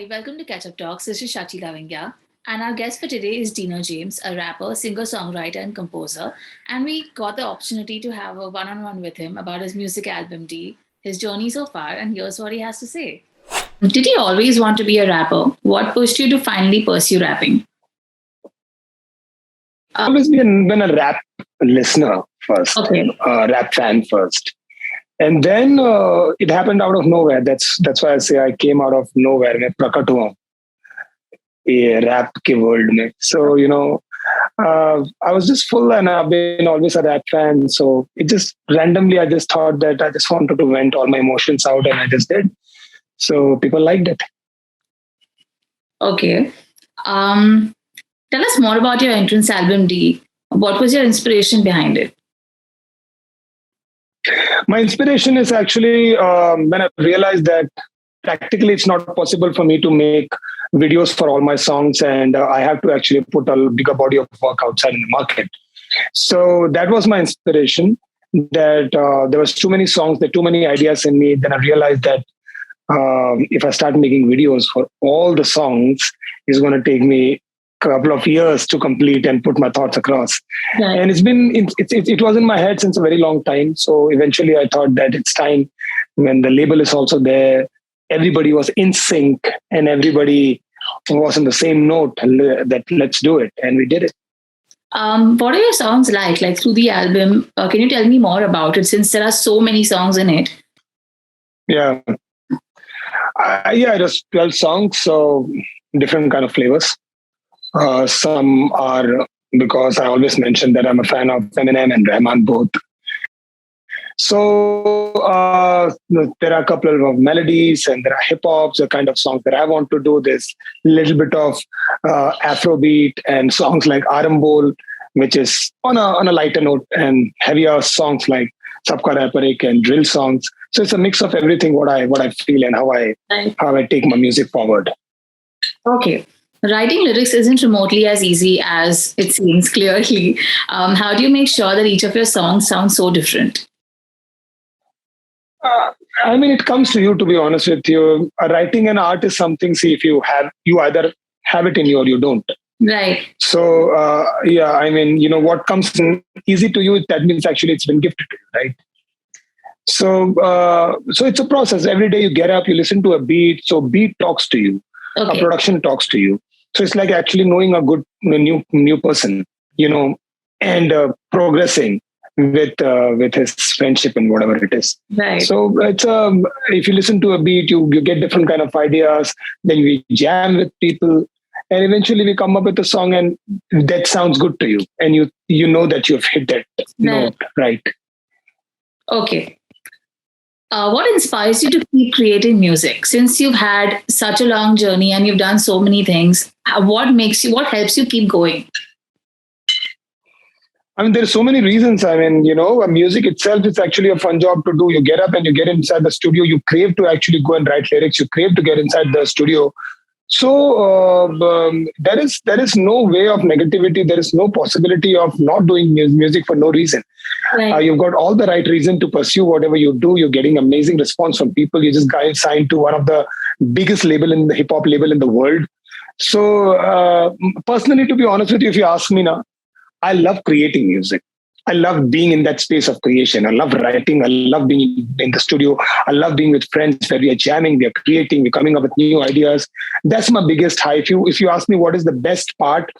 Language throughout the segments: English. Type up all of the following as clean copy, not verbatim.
Hi, welcome to Ketchup Talks. This is Shachi Lavingya. And our guest for today is Dino James, a rapper, singer-songwriter, and composer. And we got the opportunity to have a one-on-one with him about his music album D, his journey so far, and here's what he has to say. Did you always want to be a rapper? What pushed you to finally pursue rapping? Always been a rap listener first, Okay. a rap fan first, and then it happened out of nowhere. That's why I say I came out of nowhere. मैं प्रकट हुआ ये rap के world में. So I was just full, and I've been always a rap fan. So it just randomly, I just thought that I just wanted to vent all my emotions out, and I just did. So people liked it. Okay. Tell us more about your entrance album D. What was your inspiration behind it? My inspiration is actually when I realized that practically it's not possible for me to make videos for all my songs, and I have to actually put a bigger body of work outside in the market. So that was my inspiration, that there was too many songs, there were too many ideas in me. Then I realized that if I start making videos for all the songs, it's going to take me a couple of years to complete and put my thoughts across. Right. And it was in my head since a very long time. So eventually I thought that it's time, when the label is also there, everybody was in sync and everybody was on the same note, that let's do it. And we did it. What are your songs like through the album? Can you tell me more about it since there are so many songs in it? Yeah. It was 12 songs, so different kind of flavors. Some are, because I always mention that I'm a fan of Eminem and Rahman both. So there are a couple of melodies, and there are hip hops, the kind of songs that I want to do. There's a little bit of Afrobeat and songs like Arambol, which is on a lighter note, and heavier songs like Sabka Raparik and drill songs. So it's a mix of everything, what I feel and how I take my music forward. Okay. Writing lyrics isn't remotely as easy as it seems, clearly. How do you make sure that each of your songs sounds so different? It comes to you, to be honest with you. Writing an art is something, see, if you either have it in you or you don't. Right. So, what comes easy to you, that means actually it's been gifted to you, right? So it's a process. Every day you get up, you listen to a beat. So beat talks to you. Okay. A production talks to you. So it's like actually knowing a good new person, and progressing with his friendship and whatever it is. Right. So it's if you listen to a beat, you get different kind of ideas. Then we jam with people, and eventually we come up with a song, and that sounds good to you, and you know that you've hit that note right. Okay. What inspires you to keep creating music? Since you've had such a long journey and you've done so many things, what helps you keep going? There's so many reasons. Music itself is actually a fun job to do. You get up and you get inside the studio. You crave to actually go and write lyrics. You crave to get inside the studio. So there is no way of negativity. There is no possibility of not doing music for no reason. Right. You've got all the right reason to pursue whatever you do. You're getting amazing response from people. You just got signed to one of the biggest hip hop label in the world. So personally, to be honest with you, if you ask me now, I love creating music. I love being in that space of creation. I love writing. I love being in the studio. I love being with friends where we are jamming, we are creating, we're coming up with new ideas. That's my biggest high. If you ask me what is the best part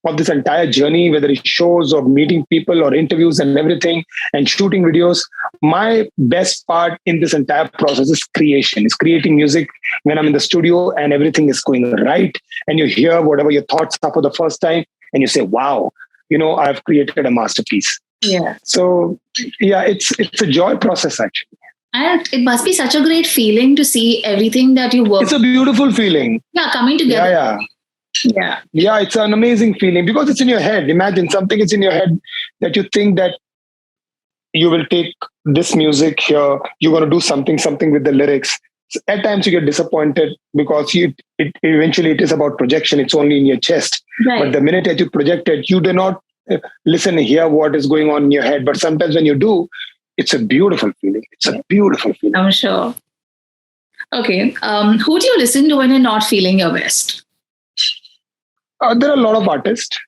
of this entire journey, whether it's shows or meeting people or interviews and everything and shooting videos, my best part in this entire process is creation. It's creating music when I'm in the studio and everything is going right. And you hear whatever your thoughts are for the first time and you say, wow, I've created a masterpiece. Yeah. So it's a joy process actually. And it must be such a great feeling to see everything that you work. It's a beautiful feeling. Yeah, coming together. Yeah, it's an amazing feeling because it's in your head. Imagine something is in your head that you think that you will take this music here, you're going to do something with the lyrics. At times you get disappointed because eventually it is about projection. It's only in your chest. Right. But the minute that you project it, you do not listen and hear what is going on in your head. But sometimes when you do, it's a beautiful feeling. It's a beautiful feeling. I'm sure. Okay. Who do you listen to when you're not feeling your best? There are a lot of artists.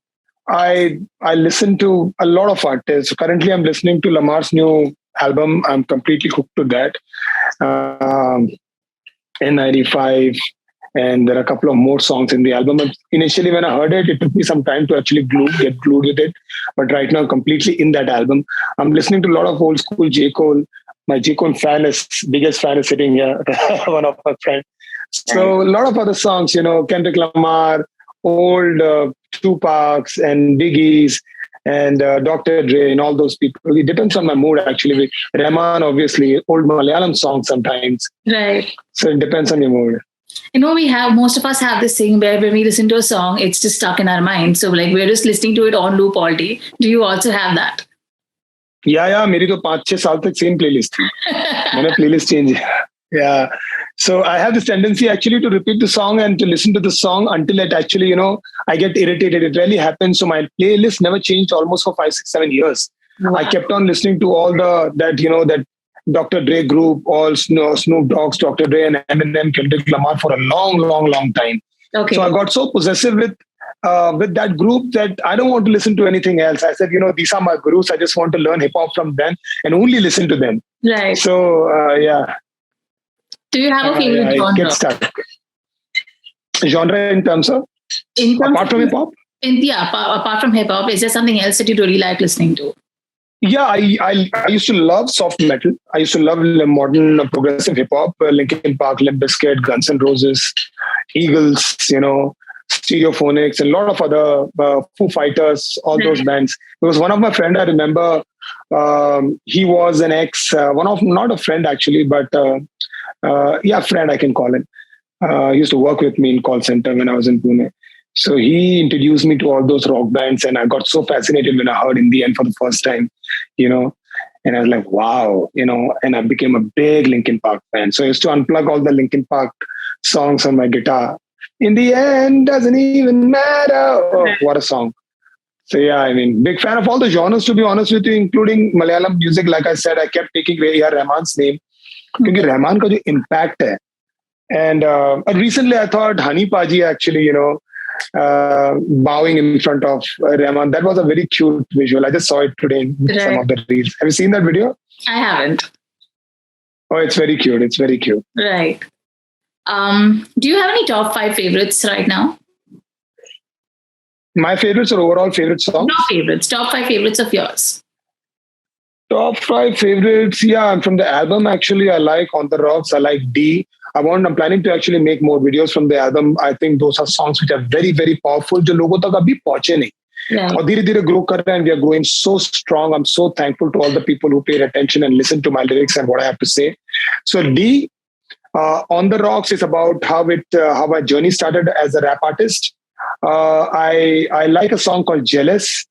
I listen to a lot of artists. Currently, I'm listening to Lamar's new album. I'm completely hooked to that. Um, N95, and there are a couple of more songs in the album. And initially, when I heard it, it took me some time to actually get glued with it. But right now, completely in that album. I'm listening to a lot of old school J. Cole. My J. Cole biggest fan is sitting here, one of my friends. Right. So a lot of other songs, Kendrick Lamar, old Tupacs and Biggies and Dr. Dre and all those people. It depends on my mood actually. Rahman, obviously, old Malayalam songs sometimes. Right. So it depends on your mood. Most of us have this thing where when we listen to a song, it's just stuck in our mind. So like we're just listening to it on loop all day. Do you also have that? Yeah, मेरी तो 5-6 साल तक same playlist थी. मैंने playlist change. Yeah. So I have this tendency actually to repeat the song and to listen to the song until it actually, I get irritated. It really happens. So my playlist never changed almost for 5, 6, 7 years. Wow. I kept on listening to all that Dr. Dre group, all Snoop Dogg's Dr. Dre and Eminem, Kendrick Lamar for a long, long, long time. Okay. So I got so possessive with that group that I don't want to listen to anything else. I said, these are my gurus. I just want to learn hip hop from them and only listen to them. Right. So yeah. Do you have a favorite genre? Get stuck. Genre in terms of? Apart from hip hop? Apart from hip hop, is there something else that you really like listening to? Yeah, I used to love soft metal. I used to love modern progressive hip hop, Linkin Park, Limp Bizkit, Guns N' Roses, Eagles, Stereophonics, and a lot of other Foo Fighters, all those bands. There was one of my friend I remember. He was an not a friend actually, but friend I can call him. He used to work with me in call center when I was in Pune. So he introduced me to all those rock bands, and I got so fascinated when I heard In the End for the first time, and I was like, wow, and I became a big Linkin Park fan. So I used to unplug all the Linkin Park songs on my guitar. In the end, doesn't even matter. Oh, what a song. So yeah, big fan of all the genres, to be honest with you, including Malayalam music. Like I said, I kept taking A.R. Rahman's name because Rahman ka jo impact hai. And recently I thought Hani Paji actually, bowing in front of Rahman. That was a very cute visual. I just saw it today in some of the reels. Have you seen that video? I haven't. Oh, it's very cute. It's very cute. Right. Do you have any top 5 favorites right now? My favorites or overall favorite songs? Not favorites. Top 5 favorites of yours. Top 5 favorites. Yeah, from the album, actually, I like On the Rocks. I like D. I'm planning to actually make more videos from the album. I think those are songs which are very, very powerful, जो लोगों तक अभी पहुंचे नहीं. और धीरे-धीरे grow कर रहे हैं, and we are growing so strong. I'm so thankful to all the people who paid attention and listened to my lyrics and what I have to say. So D, On the Rocks is about how my journey started as a rap artist. I like a song called Jealous,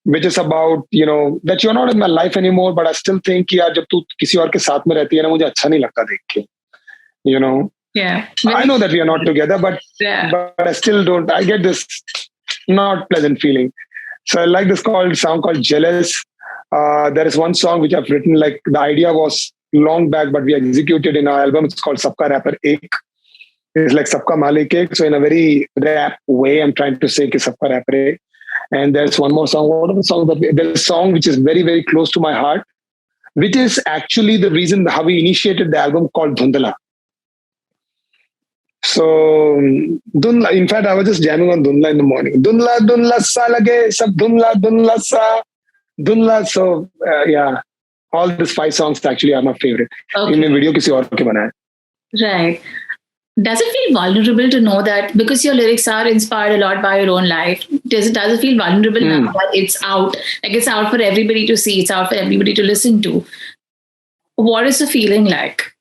which is about, that you're not in my life anymore, but I still think कि यार जब तू किसी और के साथ में रहती है ना, मुझे अच्छा नहीं लगता देख के. Yeah. I know that we are not together, but I still don't. I get this not pleasant feeling. So I like this song called Jealous. There is one song which I've written, like the idea was long back, but we executed in our album. It's called Sabka Rapper Ek. It's like Sabka Malik Ek. So in a very rap way, I'm trying to say ki Sabka Rapper Ek. And there's one more song. What are the songs? There's a song which is very, very close to my heart, which is actually the reason how we initiated the album, called Dhundla. So, Dunla, in fact, I was just jamming on Dunla in the morning. Dunla, Dunla, sa lage, sab Dunla, Dunla, sa, Dunla. So, yeah, all these 5 songs actually are my favorite. Okay. In video kisi aur ke banaya. Right. Does it feel vulnerable to know that because your lyrics are inspired a lot by your own life, does it feel vulnerable now that it's out? Like it's out for everybody to see, it's out for everybody to listen to. What is the feeling like?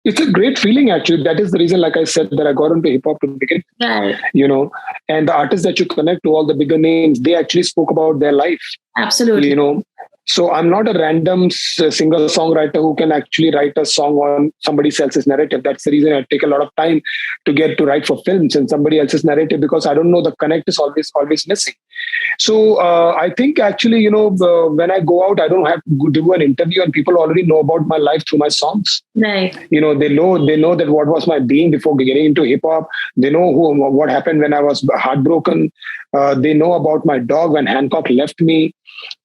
It's a great feeling, actually. That is the reason, like I said, that I got into hip hop to begin. Right. And the artists that you connect to, all the bigger names, they actually spoke about their life. Absolutely. So I'm not a random singer-songwriter who can actually write a song on somebody else's narrative. That's the reason I take a lot of time to get to write for films and somebody else's narrative, because I don't know, the connect is always missing. So I think actually, when I go out, I don't have to do an interview, and people already know about my life through my songs. Right. They know that what was my being before getting into hip hop. They know what happened when I was heartbroken. They know about my dog when Hancock left me.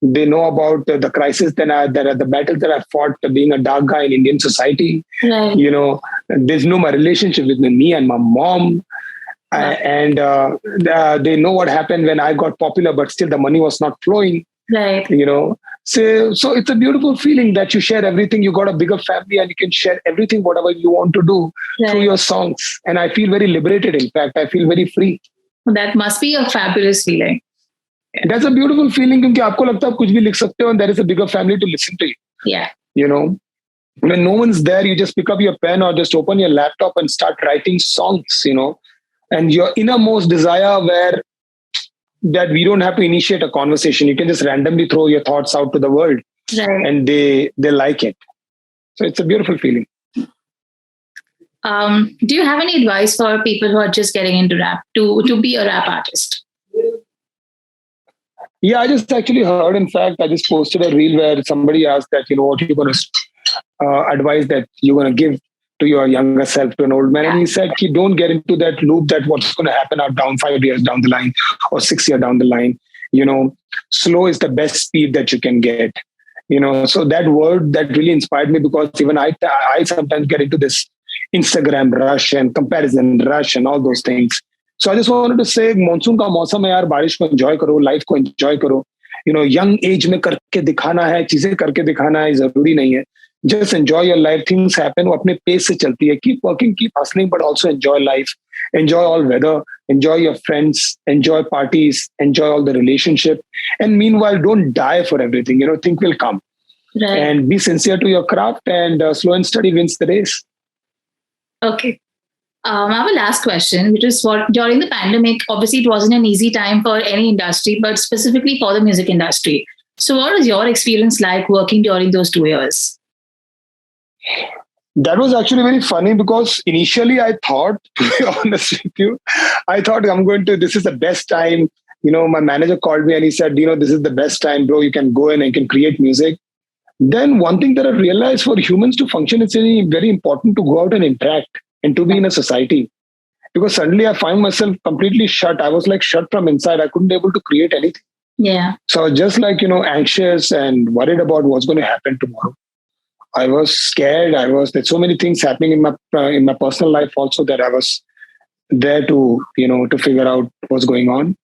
They know about the crisis the battles that I fought being a dark guy in Indian society. Right. There's no my relationship with me and my mom. And they know what happened when I got popular, but still the money was not flowing. Right. So it's a beautiful feeling that you share everything. You got a bigger family and you can share everything, whatever you want to do through your songs. And I feel very liberated. In fact, I feel very free. That must be a fabulous feeling. That's a beautiful feeling because आपको लगता है आप कुछ भी लिख सकते हो and there is a bigger family to listen to you. Yeah. When no one's there, you just pick up your pen or just open your laptop and start writing songs, and your innermost desire where that we don't have to initiate a conversation. You can just randomly throw your thoughts out to the world, right, and they like it. So it's a beautiful feeling. Do you have any advice for people who are just getting into rap to be a rap artist? Yeah, I just actually heard. In fact, I just posted a reel where somebody asked that, what you're going to advise that you're going to give to your younger self, to an old man. And he said, don't get into that loop that what's going to happen out down 5 years down the line or 6 years down the line. Slow is the best speed that you can get. So that word that really inspired me, because even I sometimes get into this Instagram rush and comparison rush and all those things. So I just wanted to say, monsoon ka mausam hai yaar, barish ko enjoy karo, life ko enjoy karo. Young age mein karke dikhana hai, cheezein karke dikhana hai, zaruri nahi hai. Just enjoy your life. Things happen, wo apne pace se chalti hai. Keep working, keep hustling, but also enjoy life. Enjoy all weather. Enjoy your friends. Enjoy parties. Enjoy all the relationship. And meanwhile, don't die for everything. Think will come. Right. And be sincere to your craft, and slow and steady wins the race. Okay. I have a last question, which is what during the pandemic, obviously it wasn't an easy time for any industry, but specifically for the music industry. So what was your experience like working during those 2 years? That was actually very funny, because initially I thought, to be honest with you, this is the best time. My manager called me and he said, this is the best time, bro. You can go in and you can create music. Then one thing that I realized, for humans to function, it's very, very important to go out and interact and to be in a society. Because suddenly I find myself completely shut. I was like shut from inside. I couldn't be able to create anything. Yeah. So I was just like, anxious and worried about what's going to happen tomorrow. I was scared. There's so many things happening in my personal life also, that I was there to figure out what's going on.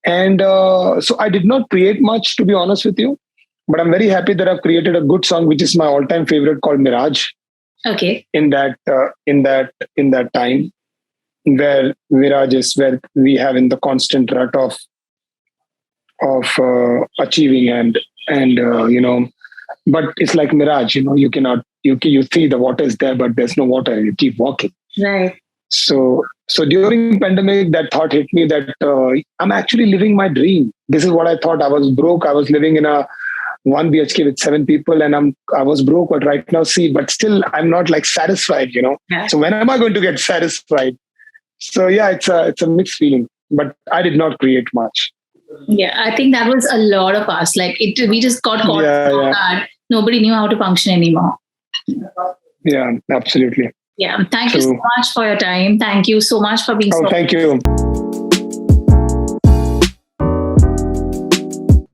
And so I did not create much, to be honest with you. But I'm very happy that I've created a good song, which is my all-time favorite, called Mirage. Okay. In that time, where Mirage is where we have in the constant rut of achieving and but it's like Mirage. You see the water is there, but there's no water. You keep walking. Right. So during pandemic, that thought hit me that I'm actually living my dream. This is what I thought. I was broke. I was living in a 1 BHK with 7 people, and I was broke, but right now but still I'm not like satisfied, Yeah. So when am I going to get satisfied? So yeah, it's a mixed feeling, but I did not create much. Yeah, I think that was a lot of us. Like we just got caught hard. Nobody knew how to function anymore. Yeah, absolutely. Yeah. Thank you so much for your time. Thank you so much for being thank you.